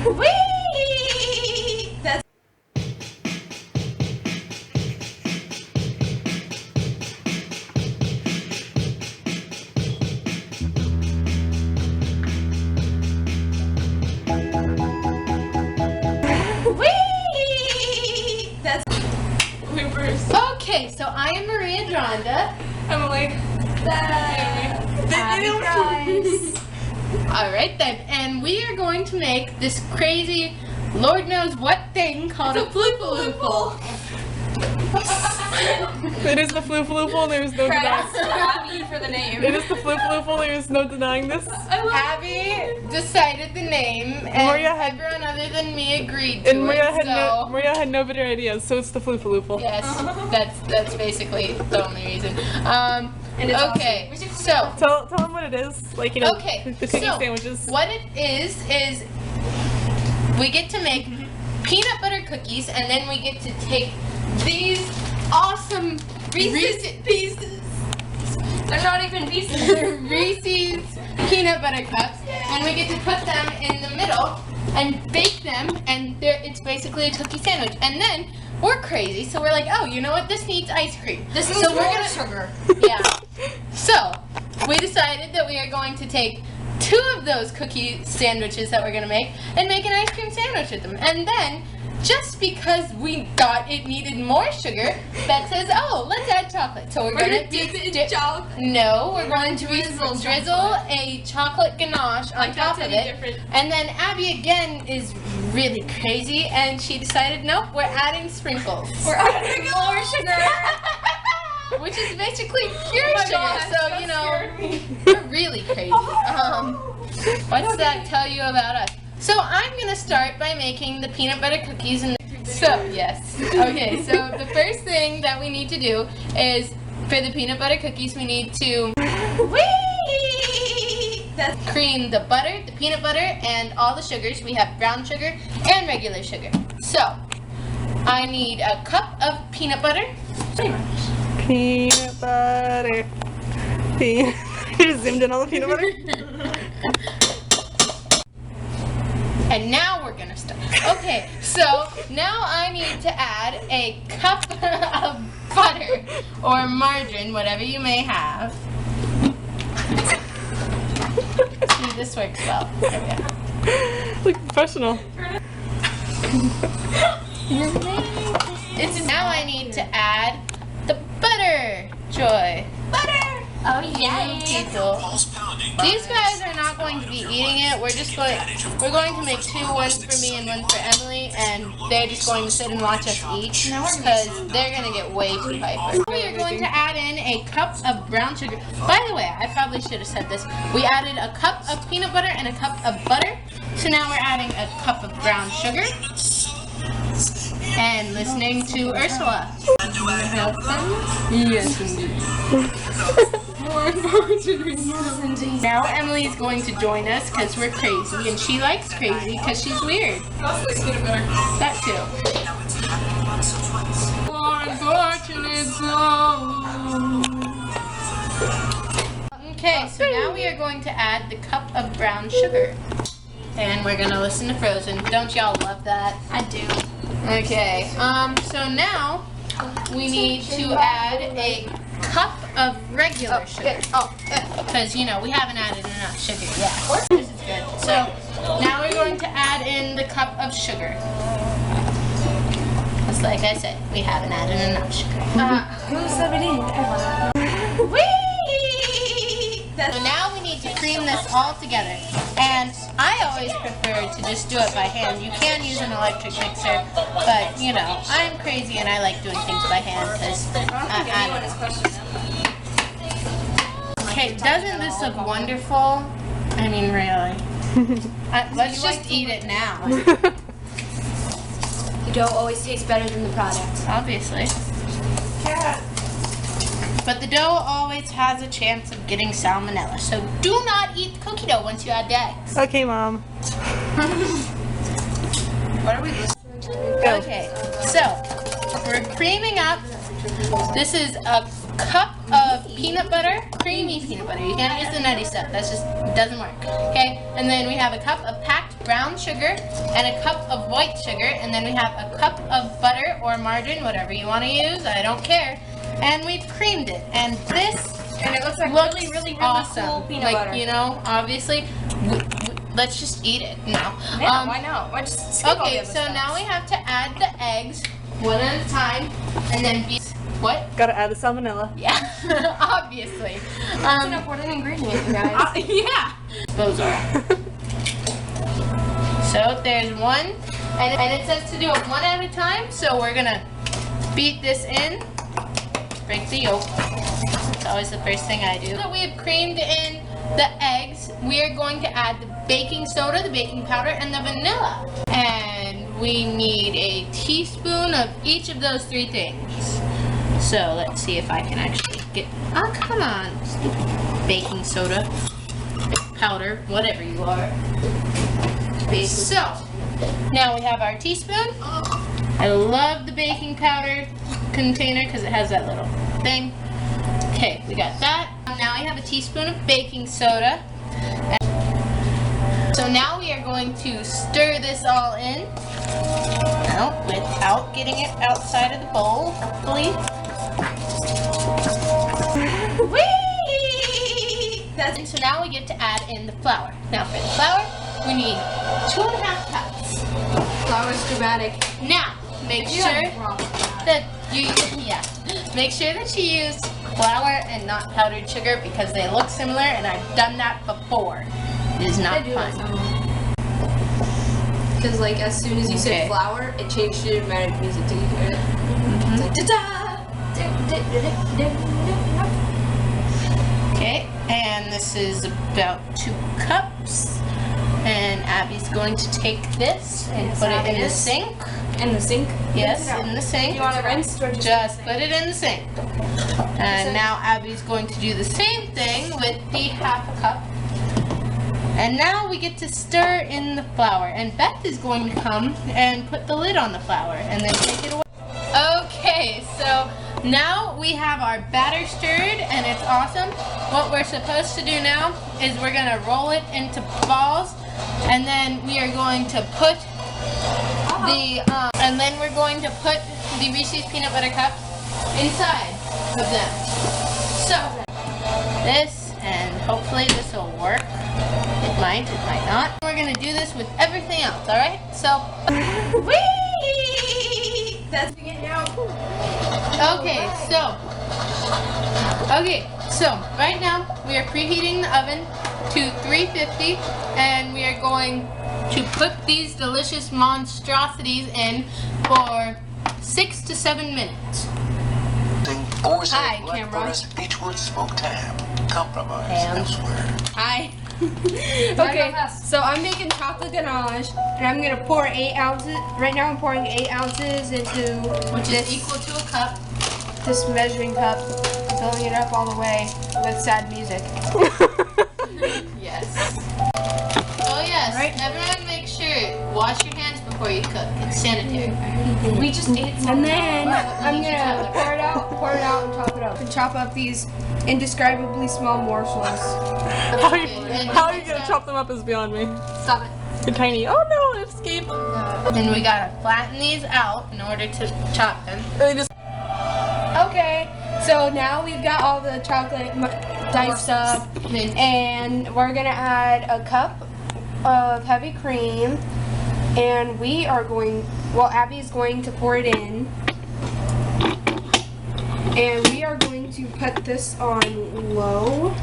Whee! That's Whee! That's bloopers. Okay, so I am Maria Dronda. Emily. Alright then, and we are going to make this crazy, Lord knows what thing called a Floofaloofle. It is the Floofaloofle, there's no denying. Abby for the name. It is the Floofaloofle, there is no denying this. Abby decided the name, and Maria had- everyone other than me agreed to And Maria it, had Maria had no better ideas, so it's the Floofaloofle. Yes, that's basically the only reason. And it's okay, awesome. so Tell them what it is, like, you know, okay, the cookie so sandwiches. what it is we get to make peanut butter cookies, and then we get to take these awesome Reese's pieces. They're not even pieces. They're Reese's peanut butter cups, and we get to put them in the middle and bake them, and it's basically a cookie sandwich. And then we're crazy, so we're like, oh, you know what? This needs ice cream. This is so we're more gonna sugar. Yeah. So we decided that we are going to take 2 of those cookie sandwiches that we're gonna make and make an ice cream sandwich with them. And then, just because we thought it needed more sugar, Beth says, oh, let's add chocolate. So we're gonna dip it in chocolate. No, we're going to Drizzle drizzle a chocolate ganache on top of it. Different. And then Abby again is really crazy, and she decided, nope, we're adding sprinkles. We're adding more sugar. Which is basically pure sugar, gosh, so that you know, scared me. we're really crazy. What's that tell you about us? So I'm gonna start by making the peanut butter cookies, and so yes, okay. So the first thing that we need to do is for the peanut butter cookies, we need to cream the butter, the peanut butter, and all the sugars. We have brown sugar and regular sugar. So I need a cup of peanut butter. Peanut butter. You just zoomed in on the peanut butter? And now we're gonna start. Okay, so now I need to add a cup of butter or margarine, whatever you may have. See, this works well. There we go. Look professional. Now I need to add the butter, Joy. Butter. Oh Yeah, people. These guys are not going to be eating it. We're going to make 2, one for me and one for Emily, and they're just going to sit and watch us eat because they're going to get way too hyper. We are going to add in a cup of brown sugar. By the way, I probably should have said this. We added a cup of peanut butter and a cup of butter. So now we're adding a cup of brown sugar and listening to Ursula. Yes, indeed. Now Emily is going to join us because we're crazy, and she likes crazy because she's weird. That too. Okay, so now we are going to add the cup of brown sugar. And we're going to listen to Frozen. Don't y'all love that? I do. Okay, so now we need to add a cup of regular sugar. Because, you know, we haven't added enough sugar yet. This is good. So now we're going to add in the cup of sugar. Just like I said, we haven't added enough sugar. Who's subbing in? Whee! So now we need to cream this all together. And I always prefer to just do it by hand. You can use an electric mixer, but you know, I'm crazy and I like doing things by hand because I don't know. Okay, doesn't this look wonderful? I mean, really. Let's just eat it now. The dough always tastes better than the product. Obviously. But the dough always has a chance of getting salmonella, so do not eat the cookie dough once you add the eggs. Okay, Mom. What are we listening to? Okay, so we're creaming up. This is a cup of peanut butter, creamy peanut butter. You can't use the nutty stuff. That's just, it doesn't work. Okay, and then we have a cup of packed brown sugar and a cup of white sugar, and then we have a cup of butter or margarine, whatever you want to use, I don't care. And we've creamed it, and this And it looks like really awesome. cool peanut like, butter. you know, obviously, let's just eat it now. Yeah, why not? Why just skip all the Okay, other so steps? now we have to add the eggs one at a time, and then what? Gotta add the salmonella. Yeah, obviously. That's an important ingredient, you guys. Yeah. Those are. So there's one, and it says to do it one at a time. So we're gonna beat this in, break the yolk. It's always the first thing I do. So we have creamed in the eggs. We are going to add the baking soda, the baking powder, and the vanilla. And we need a teaspoon of each of those three things. So let's see if I can actually get, oh come on, baking soda, powder, whatever you are. So, now we have our teaspoon. I love the baking powder container because it has that little thing. Okay, we got that. Now we have a teaspoon of baking soda. So now we are going to stir this all in. Now, without getting it outside of the bowl, hopefully. Whee! So now we get to add in the flour. Now for the flour, we need 2.5 cups. Flour's dramatic. Now, make sure that make sure that you use flour and not powdered sugar because they look similar, and I've done that before. It is not fun. Because like as soon as you Okay. said flour, it changed to dramatic music. Did you hear it? It's like da-da! Okay, and this is about 2 cups. And Abby's going to take this and Yes, put it Abby in the is. sink. In the sink? Yes, Rinse it out. in the sink. Do you want to rinse or Just put it in the sink. And now Abby's going to do the same thing with the 1/2 cup. And now we get to stir in the flour. And Beth is going to come and put the lid on the flour and then take it away. Okay, so now we have our batter stirred and it's awesome. What we're supposed to do now is we're going to roll it into balls, and then we are going to put the Reese's peanut butter cups inside of them. So this, and hopefully this will work. It might not. We're going to do this with everything else, all right? So whee! That's Okay, so right now we are preheating the oven to 350, and we are going to put these delicious monstrosities in for 6 to 7 minutes. Hi, camera. Beechwood smoked ham. Compromise Ham. elsewhere. Hi. Okay, so I'm making chocolate ganache, and I'm gonna pour 8 ounces. Right now, I'm pouring 8 ounces into Which is equal to a cup. this measuring cup, filling it up all the way with sad music. Yes. Oh yes. Right. Everyone make sure wash your hands before you cook. It's sanitary. We just ate some. And then I'm gonna pour it out, and chop it up, and chop up these indescribably small morsels. How are you gonna chop them up is beyond me. Stop it. They're tiny. Oh no, it escaped. And we gotta flatten these out in order to chop them. They just Okay, so now we've got all the chocolate diced up, and we're gonna add a cup of heavy cream, and we are going, well, Abby's going to pour it in, and we are going to put this on low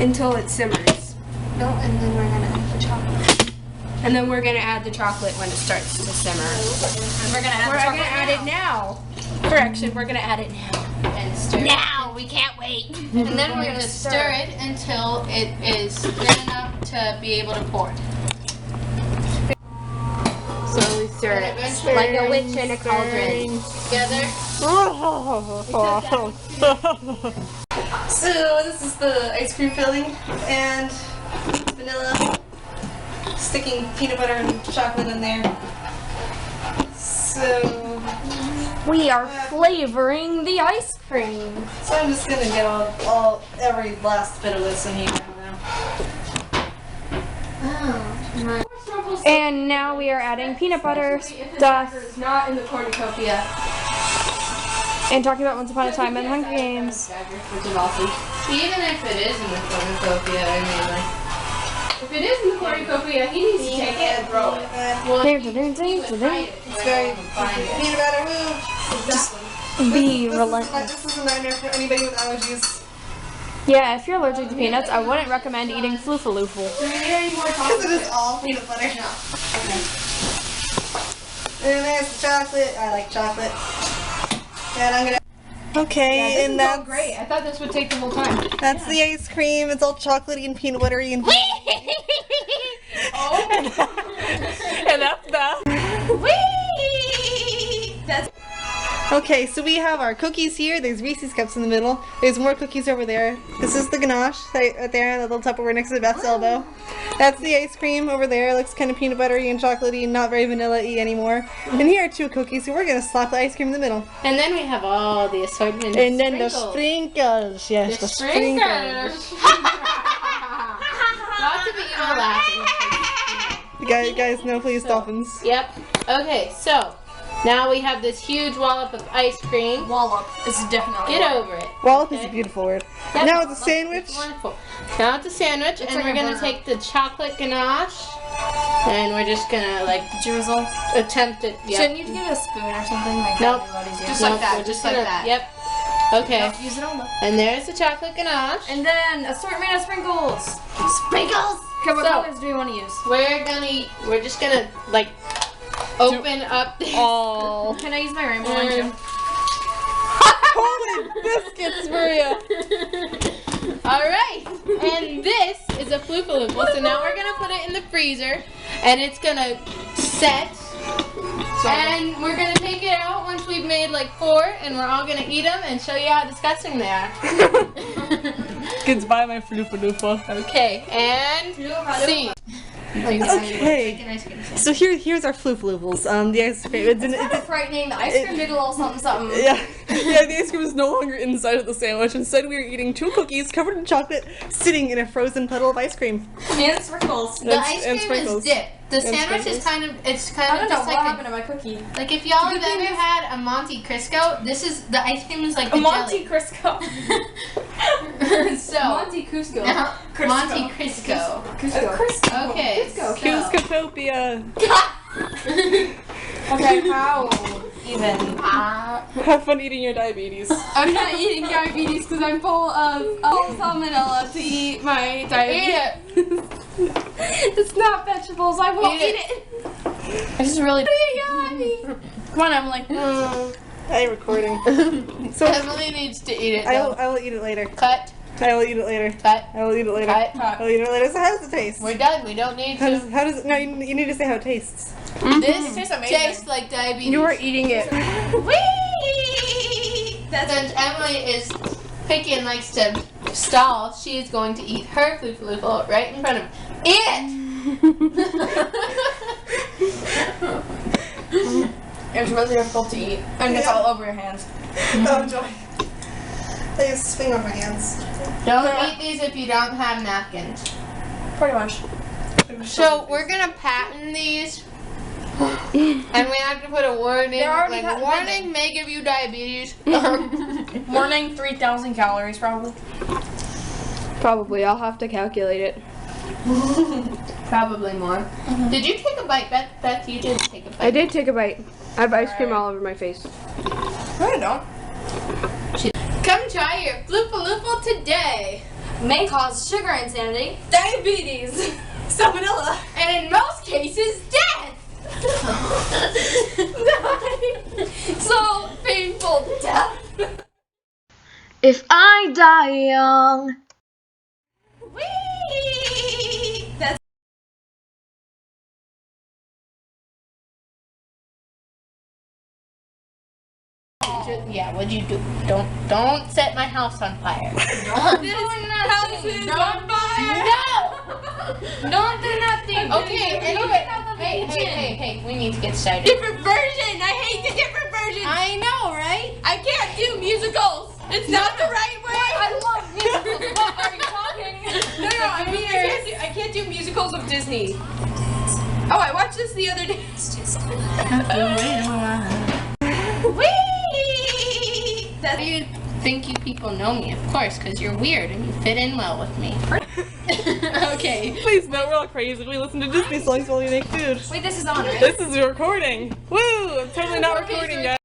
until it simmers. No, and then we're gonna add the chocolate. And then we're gonna add the chocolate when it starts to simmer. And we're gonna add it now. Correction, we're gonna add it now. And stir Now, we can't wait. it. And then we're gonna stir it until it is thin enough to be able to pour. Slowly stir And it. eventually Like a witch in a cauldron. Together. So this is the ice cream filling and vanilla, sticking peanut butter and chocolate in there. So We are flavoring the ice cream. I'm just gonna get every last bit of this in here now. Oh. And now we are adding peanut butter stuff It's not in the cornucopia. and talking about Once Upon a Time in the Hunger Games. Which is awesome. Even if it is in the cornucopia, I mean, like, if it is in the cornucopia, he needs to take it and throw it. Well, It's very peanut butter. Woo. Just Be relentless. This is a nightmare for anybody with allergies. Yeah, if you're allergic to peanuts, I wouldn't recommend eating Floofaloofle. do we need any more Because it chocolate? is all peanut butter. No. Okay. And there's the chocolate. I like chocolate. And I'm gonna. Okay, and That's that's great. I thought this would take the whole time. that's the ice cream. It's all chocolatey and peanut buttery and. Oh. And that's that. That's Okay, so we have our cookies here. There's Reese's cups in the middle. There's more cookies over there. This is the ganache right there, the little Tupperware next to Beth's elbow. That's the ice cream over there. It looks kind of peanut buttery and chocolatey and not very vanilla-y anymore. And here are two cookies, so we're going to slap the ice cream in the middle. And then we have all the assortment of And then the sprinkles. sprinkles. Yes, the sprinkles. Lots of people laughing. You guys know, please, dolphins. Yep. Okay, so now we have this huge wallop of ice cream. Wallop is definitely. Get over it. Wallop is a beautiful word. Yep. Now it's a sandwich. It's wonderful. Now it's a sandwich, and like we're a gonna burger. take the chocolate ganache, and we're just gonna like Drizzle. attempt it. Yep. Shouldn't you get a spoon or something like Nope. that? Just Nope, like that. we're Just gonna- like that. Yep. Okay. Use it on the. And there's the chocolate ganache. And then assortment of sprinkles. Sprinkles. Okay, what So- colors do you want to use? We're just gonna like open up this. Oh. Can I use my rainbow one too? Holy biscuits, Maria. Alright, and this is a Floofaloofle. So now we're gonna put it in the freezer, and it's gonna set. And we're gonna take it out once we've made like 4, and we're all gonna eat them and show you how disgusting they are. Goodbye, my Floofaloofle. Okay, and scene. Okay. So here's our Floofaloofles. The ice cream. It's Kind of frightening. The ice cream did a little something something. yeah, the ice cream is no longer inside of the sandwich. Instead, we are eating 2 cookies covered in chocolate, sitting in a frozen puddle of ice cream. And sprinkles. The ice cream is dipped. The sandwich is I kind don't of know just what like happened to my cookie. like if y'all have ever had a Monte Cristo, this is the ice cream is like the Monte jelly. Crisco. So Monte Cusco. Monte Cristo. Crisco. Okay. Cusco. Cuscotopia. Okay, how even? Have fun eating your diabetes. I'm not eating diabetes because I'm full of salmonella to eat my diabetes. It's not vegetables. I won't Eat eat it. it. This is really. Come on, Emily. I'm recording. So Emily needs to eat it. I will eat it later. Cut. I will eat it later. Cut. I will eat it later. Cut. I will eat it later. So how does it taste? We're done. We don't need How to. does it? No, you need to say how it tastes. This tastes amazing. tastes like diabetes. You are eating it. Since Emily is picky and likes to stall, she is going to eat her Floofaloofle right in front of me. Eat it! It's really difficult to eat, and it's all over your hands. Oh joy! I just swing on my hands. Don't eat these if you don't have napkins. Pretty much. So we're gonna patent these, and we have to put a warning. They're already Like, warning may give you diabetes. Warning: 3,000 calories, probably. Probably. I'll have to calculate it. Probably more. Did you take a bite, Beth? Beth, you did take a bite. I did take a bite. I have ice cream all over my face. No, you don't. Come try your Floofaloofle today. May cause sugar insanity, diabetes, salmonella, And in most cases, death! so painful death. If I die young. That's Yeah, what'd you do? Don't set my house on fire. this house is on fire. No! Don't do nothing. Okay, anyway. Hey, we need to get started. Different version. I hate the different versions. I know, right? I can't do musicals. It's not the right way. I love musicals. What are you talking? No, I mean I can't do musicals of Disney. this the other day. Whee! How do you think you people know me? Of course, because you're weird and you fit in well with me. Okay. Please don't, we're all crazy. We listen to Disney songs while we make food. Wait, this is on, right? This is recording. Woo! I'm totally not recording, guys.